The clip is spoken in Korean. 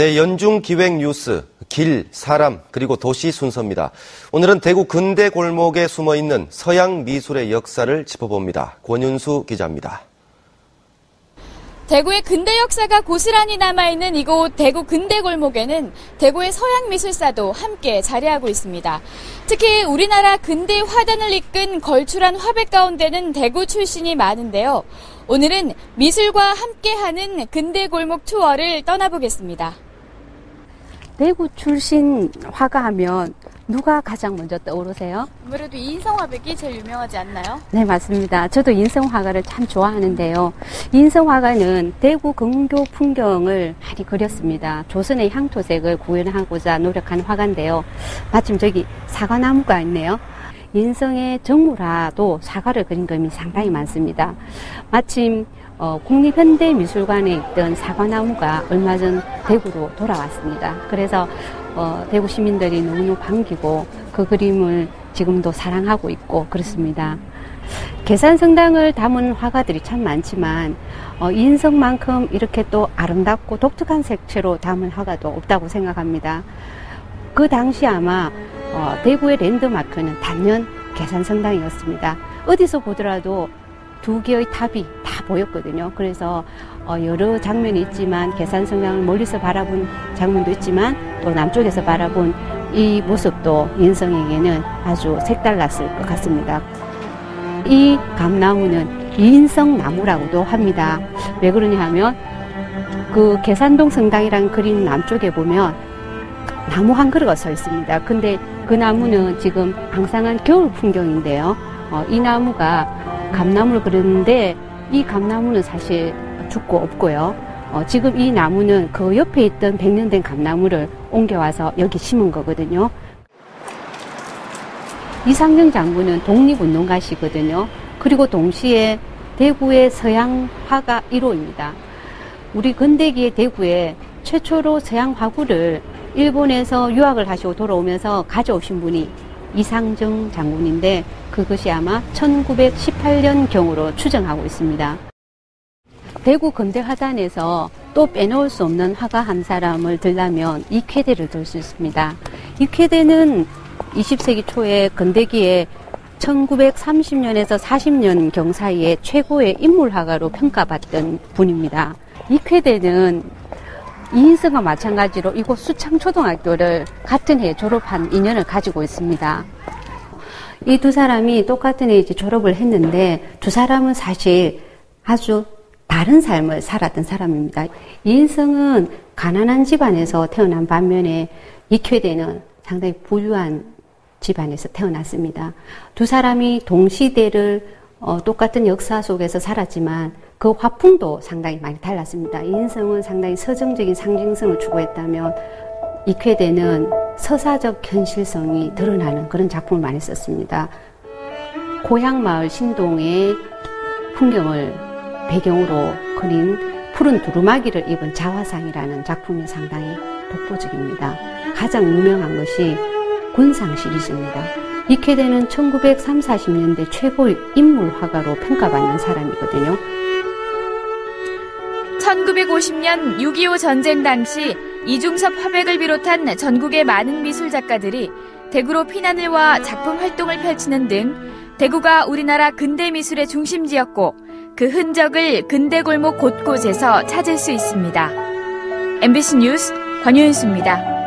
네, 연중 기획 뉴스, 길, 사람, 그리고 도시 순서입니다. 오늘은 대구 근대 골목에 숨어있는 서양 미술의 역사를 짚어봅니다. 권윤수 기자입니다. 대구의 근대 역사가 고스란히 남아있는 이곳 대구 근대 골목에는 대구의 서양 미술사도 함께 자리하고 있습니다. 특히 우리나라 근대 화단을 이끈 걸출한 화백 가운데는 대구 출신이 많은데요. 오늘은 미술과 함께하는 근대 골목 투어를 떠나보겠습니다. 대구 출신 화가 하면 누가 가장 먼저 떠오르세요? 아무래도 이인성 화백이 제일 유명하지 않나요? 네, 맞습니다. 저도 인성 화가를 참 좋아하는데요. 인성 화가는 대구 근교 풍경을 많이 그렸습니다. 조선의 향토색을 구현하고자 노력한 화가인데요. 마침 저기 사과나무가 있네요. 인성의 정물화도 사과를 그린 그림이 상당히 많습니다. 마침 국립현대미술관에 있던 사과나무가 얼마 전 대구로 돌아왔습니다. 그래서 대구 시민들이 너무너무 반기고 그 그림을 지금도 사랑하고 있고 그렇습니다. 계산성당을 담은 화가들이 참 많지만 인성만큼 이렇게 또 아름답고 독특한 색채로 담은 화가도 없다고 생각합니다. 그 당시 아마 대구의 랜드마크는 단연 계산성당이었습니다. 어디서 보더라도 두 개의 탑이 다 보였거든요. 그래서 여러 장면이 있지만 계산성당을 멀리서 바라본 장면도 있지만 또 남쪽에서 바라본 이 모습도 인성에게는 아주 색달랐을 것 같습니다. 이 감나무는 인성나무라고도 합니다. 왜 그러냐 하면 그 계산동 성당이라는 그림 남쪽에 보면 나무 한 그루가 서 있습니다. 근데 그 나무는 지금 앙상한 겨울 풍경인데요. 이 나무가 감나무를 그렸는데 이 감나무는 사실 죽고 없고요. 지금 이 나무는 그 옆에 있던 100년 된 감나무를 옮겨와서 여기 심은 거거든요. 이상정 장군은 독립운동가시거든요. 그리고 동시에 대구의 서양 화가 1호입니다. 우리 근대기의 대구에 최초로 서양 화구를 일본에서 유학을 하시고 돌아오면서 가져오신 분이 이상정 장군인데 그것이 아마 1918년경으로 추정하고 있습니다. 대구 근대화단에서 또 빼놓을 수 없는 화가 한 사람을 들라면 이쾌대를 들 수 있습니다. 이쾌대는 20세기 초에 근대기에 1930년에서 40년경 사이에 최고의 인물화가로 평가받던 분입니다. 이쾌대는 이인성과 마찬가지로 이곳 수창초등학교를 같은 해에 졸업한 인연을 가지고 있습니다. 이 두 사람이 똑같은 해에 졸업을 했는데 두 사람은 사실 아주 다른 삶을 살았던 사람입니다. 이인성은 가난한 집안에서 태어난 반면에 이쾌대는 상당히 부유한 집안에서 태어났습니다. 두 사람이 동시대를 똑같은 역사 속에서 살았지만 그 화풍도 상당히 많이 달랐습니다. 이인성은 상당히 서정적인 상징성을 추구했다면 이쾌대는 서사적 현실성이 드러나는 그런 작품을 많이 썼습니다. 고향마을 신동의 풍경을 배경으로 그린 푸른 두루마기를 입은 자화상이라는 작품이 상당히 독보적입니다. 가장 유명한 것이 군상 시리즈입니다. 이쾌대는 1930, 40년대 최고의 인물화가로 평가받는 사람이거든요. 1950년 6.25 전쟁 당시 이중섭 화백을 비롯한 전국의 많은 미술작가들이 대구로 피난을 와 작품 활동을 펼치는 등 대구가 우리나라 근대 미술의 중심지였고 그 흔적을 근대 골목 곳곳에서 찾을 수 있습니다. MBC 뉴스 권윤수입니다.